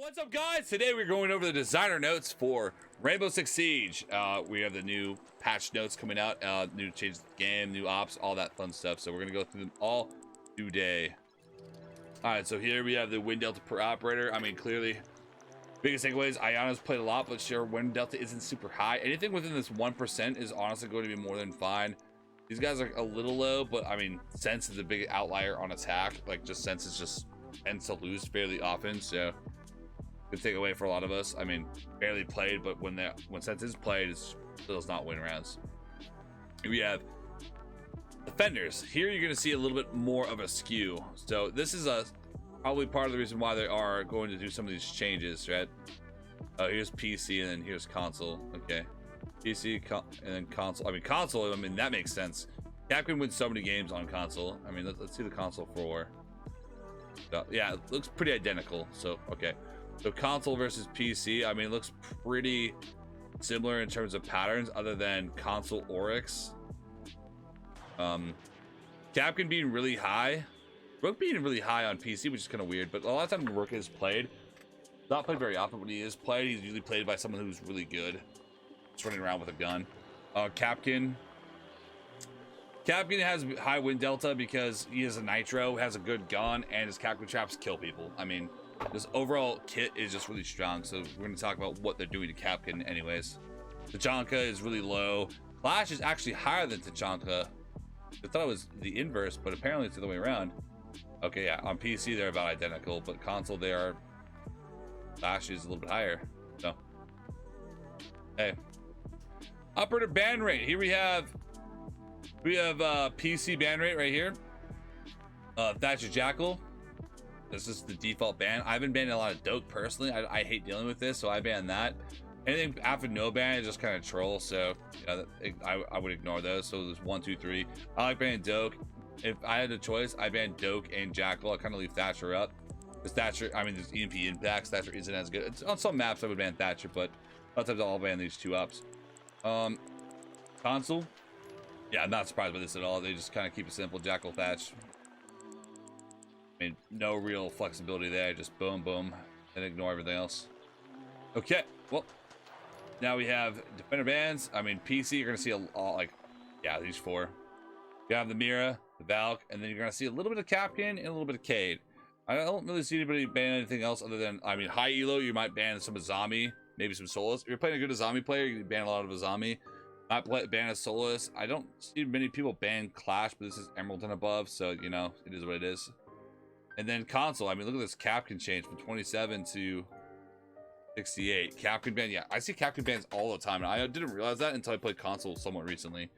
What's up, guys? Today we're going over the designer notes for Rainbow Six Siege. We have the new patch notes coming out, new changes to the game, new ops, all that fun stuff. So we're gonna go through them all today. All right, so here we have the win delta per operator. I mean, clearly, biggest takeaways, Iana's played a lot, but sure, win delta isn't super high. Anything within this 1% is honestly going to be more than fine. These guys are a little low, but I mean, Sens is a big outlier on attack. Like, just Sens is just tends to lose fairly often, so good takeaway for a lot of us. I mean, barely played, but when Sens is played, it still does not win rounds. Here we have defenders. Here you're going to see a little bit more of a skew. So this is probably part of the reason why they are going to do some of these changes, right? Here's PC and then here's console. Okay, PC and then console. I mean, console. I mean, that makes sense. Kapkan wins so many games on console. I mean, let's see the console for. So, yeah, it looks pretty identical. So okay. So console versus PC, I mean, it looks pretty similar in terms of patterns, other than console Oryx. Kapkan being really high, Rook being really high on PC, which is kind of weird. But a lot of times Rook is played, not played very often. When he is played, he's usually played by someone who's really good. Just running around with a gun. Kapkan has high win delta because he is a nitro, has a good gun, and his Kapkan traps kill people. I mean, this overall kit is just really strong, so we're going to talk about what they're doing to Kapkan anyways. Tachanka is really low. Flash is actually higher than Tachanka. I thought it was the inverse, but apparently it's the other way around. Okay, yeah, on PC they're about identical, but console they are. Flash is a little bit higher. So, hey, operator ban rate. Here we have PC ban rate right here. Thatcher Jackal. This is the default ban. I've been banning a lot of Doke personally. I hate dealing with this, so I ban that. Anything after no ban is just kind of troll, so yeah, I would ignore those. So there's 1, 2, 3. I like banning Doke. If I had a choice, I ban Doke and Jackal. I kind of leave Thatcher up. Because Thatcher, I mean, there's EMP impacts. Thatcher isn't as good. It's, on some maps, I would ban Thatcher, but a lot of times I'll ban these two ups. Console. Yeah, I'm not surprised by this at all. They just kind of keep it simple. Jackal, Thatch. I mean, no real flexibility there. Just boom, boom, and ignore everything else. Okay, well, now we have defender bans. I mean, PC, you're going to see like, yeah, these four. You have the Mira, the Valk, and then you're going to see a little bit of Kapkan and a little bit of Cade. I don't really see anybody ban anything else other than, I mean, high elo, you might ban some Azami, maybe some Solus. If you're playing a good Azami player, you can ban a lot of Azami. Not ban a Solus. I don't see many people ban Clash, but this is Emerald and above, so, you know, it is what it is. And then console, I mean, look at this Kapkan change from 27 to 68. Kapkan ban, yeah, I see Kapkan bans all the time, and I didn't realize that until I played console somewhat recently.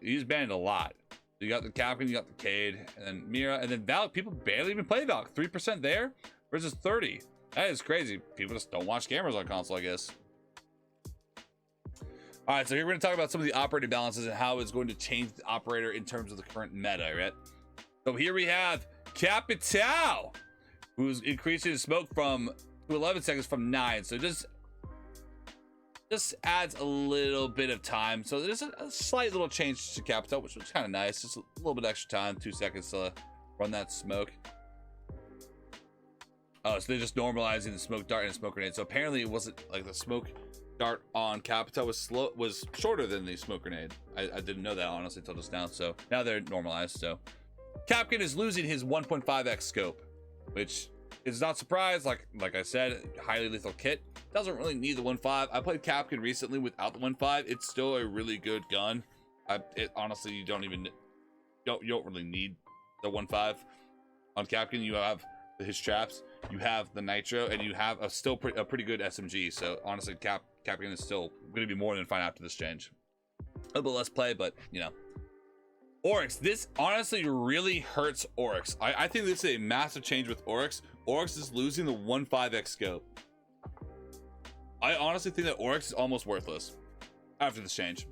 He's banned a lot. You got the Kapkan, you got the Cade, and then Mira, and then Valk. People barely even play Valk. 3% there versus 30. That is crazy. People just don't watch cameras on console, I guess. All right, so here we're going to talk about some of the operating balances and how it's going to change the operator in terms of the current meta, right? So here we have Capital, who's increasing his smoke to 11 seconds from 9. So just adds a little bit of time. So there's a slight little change to Capital, which was kind of nice. Just a little bit extra time, 2 seconds to run that smoke. Oh, so they're just normalizing the smoke dart and smoke grenade. So apparently it wasn't like the smoke dart on Capital was shorter than the smoke grenade. I didn't know that honestly until just now. So now they're normalized. So Kapkan is losing his 1.5x scope, which is not surprised. Like I said, highly lethal kit doesn't really need the 1.5. I played Kapkan recently without the 1.5. It's still a really good gun. Honestly, you don't really need the 1.5 on Kapkan. You have his traps, you have the nitro, and you have a pretty good SMG. So honestly, Kapkan is still going to be more than fine after this change. A little bit less play, but you know. Oryx, this honestly really hurts Oryx. I think this is a massive change with Oryx. Oryx is losing the 1.5x scope. I honestly think that Oryx is almost worthless after this change.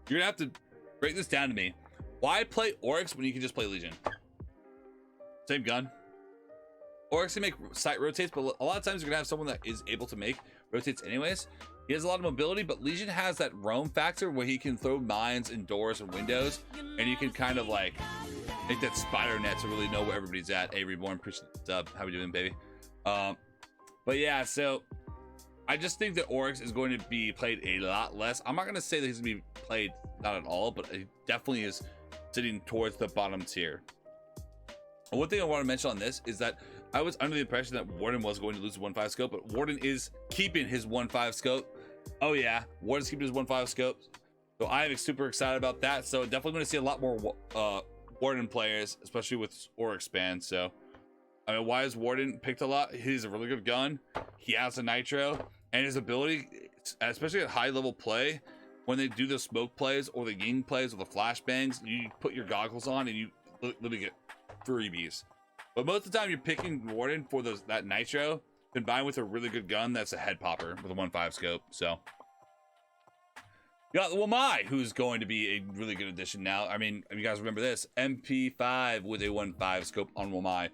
You're gonna have to break this down to me. Why play Oryx when you can just play Legion? Same gun. Oryx can make site rotates, but a lot of times you're gonna have someone that is able to make rotates anyways. He has a lot of mobility, but Legion has that roam factor where he can throw mines in doors and windows, and you can kind of like make that spider net to really know where everybody's at. Hey, Reborn, appreciate the sub. How we doing, baby? But yeah, so I just think that Oryx is going to be played a lot less. I'm not going to say that he's going to be played not at all, but he definitely is sitting towards the bottom tier. And one thing I want to mention on this is that I was under the impression that Warden was going to lose the 1.5 scope, but Warden is keeping his 1.5 scope. Oh yeah, Warden's keeping his 1.5 scope. So I am super excited about that. So definitely going to see a lot more Warden players, especially with Oryx ban. So I mean, why is Warden picked a lot? He's a really good gun. He has a nitro, and his ability, especially at high level play, when they do the smoke plays or the ying plays or the flashbangs, you put your goggles on and you literally get freebies. But most of the time, you're picking Warden for that nitro combined with a really good gun that's a head popper with a 1.5 scope. So you got the Wamai, who's going to be a really good addition now. I mean, if you guys remember this, MP5 with a 1.5 scope on Wamai.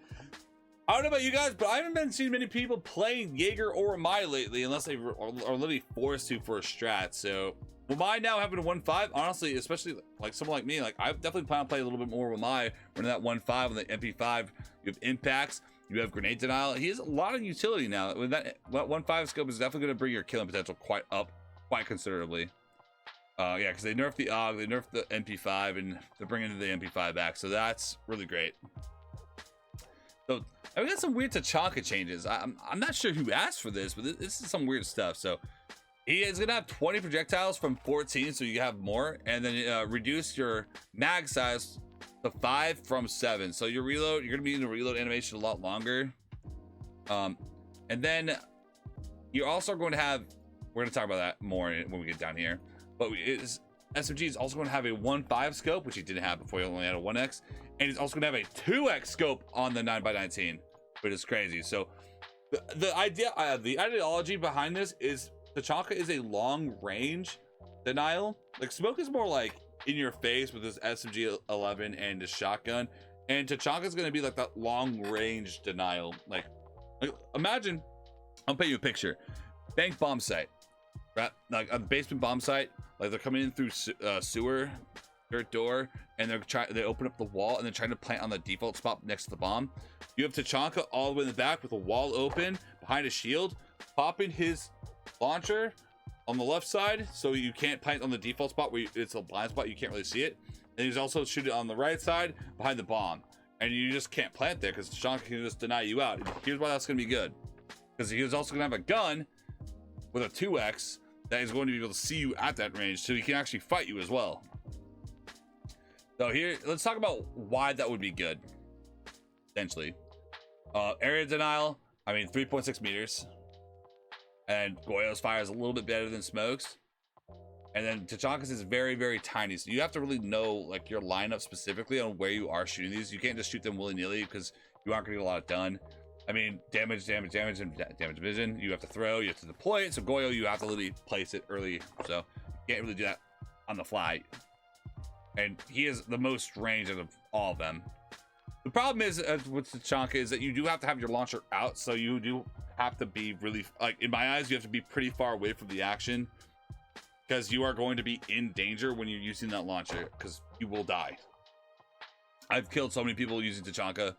I don't know about you guys, but I haven't been seeing many people playing Jaeger or Wamai lately, unless they are literally forced to for a strat. So Wamai now having a 1.5, honestly, especially like someone like me, like I definitely plan on playing a little bit more Wamai. Running that 1.5 on the MP5, you have impacts, you have grenade denial. He has a lot of utility now. With that 1.5 scope is definitely going to bring your killing potential quite considerably. Yeah, because they nerfed the AUG, they nerfed the MP5, and they're bringing the MP5 back, so that's really great. So we got some weird Tachanka changes. I'm not sure who asked for this, but this is some weird stuff. So he is gonna have 20 projectiles from 14, so you have more, and then reduce your mag size to 5 from 7. So your reload, you're gonna be in the reload animation a lot longer. And then you're also going to have, we're gonna talk about that more when we get down here. But SMG is also going to have a 1.5 scope, which he didn't have before. He only had a 1x, and he's also going to have a 2x scope on the 9x19, which is crazy. So the ideology behind this is Tachanka is a long range denial. Like Smoke is more like in your face with his SMG 11 and his shotgun, and Tachanka is going to be like that long range denial. Like imagine, I'll paint you a picture. Bank bomb site, right? Like a basement bomb site. Like they're coming in through sewer, dirt door, and they open up the wall and they're trying to plant on the default spot next to the bomb. You have Tachanka all the way in the back with a wall open behind a shield, popping his launcher on the left side so you can't plant on the default spot where it's a blind spot, you can't really see it. And he's also shooting on the right side behind the bomb, and you just can't plant there because Tachanka can just deny you out. Here's why that's going to be good, because he was also going to have a gun with a 2x that is going to be able to see you at that range, so he can actually fight you as well. So here, let's talk about why that would be good, essentially. Area denial, I mean, 3.6 meters. And Goyo's fire is a little bit better than Smoke's. And then Tachanka's is very, very tiny. So you have to really know like your lineup specifically on where you are shooting these. You can't just shoot them willy-nilly because you aren't going to get a lot done. I mean, damage, and damage vision. You have to throw, you have to deploy it. So Goyo, you have to literally place it early. So you can't really do that on the fly. And he is the most range out of all of them. The problem is with Tachanka is that you do have to have your launcher out. So you do have to be really, like in my eyes, you have to be pretty far away from the action, because you are going to be in danger when you're using that launcher, because you will die. I've killed so many people using Tachanka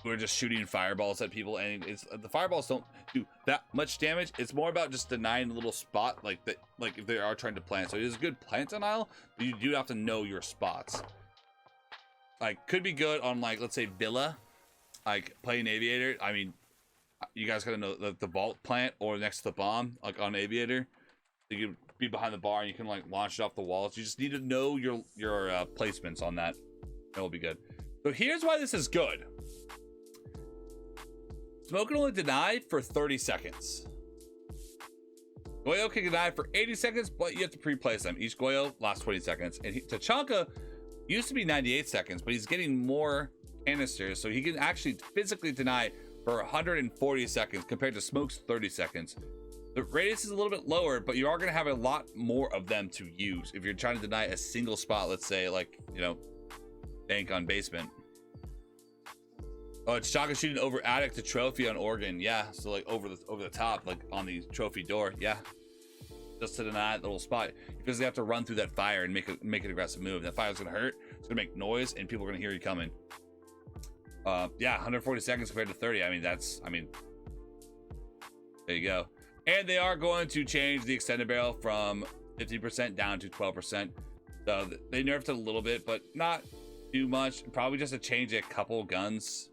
who are just shooting fireballs at people, and the fireballs don't do that much damage. It's more about just denying a little spot, like that, like if they are trying to plant. So it is a good plant denial, but you do have to know your spots. Like could be good on like, let's say Villa, like playing Aviator. I mean, you guys gotta know the vault plant or next to the bomb, like on Aviator. You can be behind the bar and you can like launch it off the walls. You just need to know your placements on that. That will be good. So here's why this is good. Smoke can only deny for 30 seconds. Goyo can deny for 80 seconds, but you have to pre-place them. Each Goyo lasts 20 seconds. And Tachanka used to be 98 seconds, but he's getting more canisters, so he can actually physically deny for 140 seconds compared to Smoke's 30 seconds. The radius is a little bit lower, but you are going to have a lot more of them to use if you're trying to deny a single spot. Let's say, like, you know, bank on basement. Oh, it's Tachanka shooting over attic to trophy on Oregon. Yeah, so like over the top, like on the trophy door. Yeah, just to deny that little spot, because they have to run through that fire and make an aggressive move. That fire's gonna hurt. It's gonna make noise, and people are gonna hear you coming. Yeah, 140 seconds compared to 30. I mean, there you go. And they are going to change the extended barrel from 50% down to 12%. So they nerfed it a little bit, but not too much. Probably just to change a couple guns,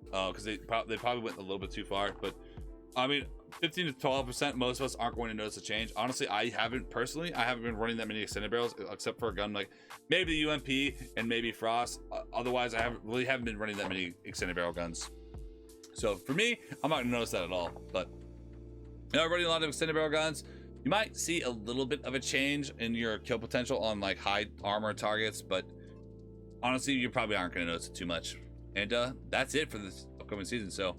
because they probably went a little bit too far. But I mean, 15 to 12%, most of us aren't going to notice a change. Honestly, I haven't been running that many extended barrels, except for a gun like maybe the UMP and maybe Frost. Otherwise, I haven't been running that many extended barrel guns. So for me, I'm not gonna notice that at all. But you know, running a lot of extended barrel guns, you might see a little bit of a change in your kill potential on like high armor targets, but honestly, you probably aren't gonna notice it too much. And that's it for this upcoming season. So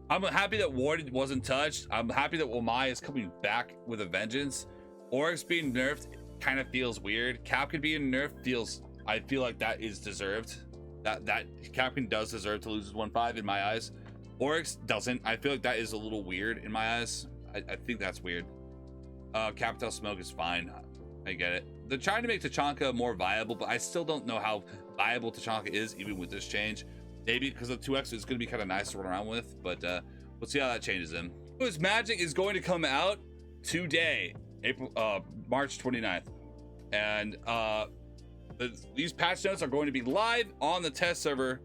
I'm happy that Ward wasn't touched. I'm happy that Wamai is coming back with a vengeance. Oryx being nerfed kind of feels weird. Kapkan being nerfed I feel like that is deserved. That Kapkan does deserve to lose his 1-5 in my eyes. Oryx doesn't. I feel like that is a little weird in my eyes. I think that's weird. Capital Smoke is fine. I get it. They're trying to make Tachanka more viable, but I still don't know how viable Tachanka is even with this change. Maybe because the 2x is going to be kind of nice to run around with, but we'll see how that changes him. His Magic is going to come out today, March 29th. And these patch notes are going to be live on the test server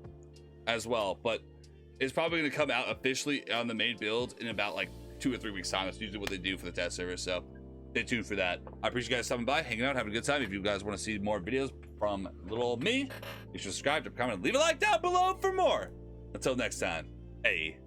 as well, but it's probably going to come out officially on the main build in about like 2 or 3 weeks time. That's usually what they do for the test server, so stay tuned for that. I appreciate you guys stopping by, hanging out, having a good time. If you guys want to see more videos from little old me, you should subscribe, comment, leave a like down below for more. Until next time, hey.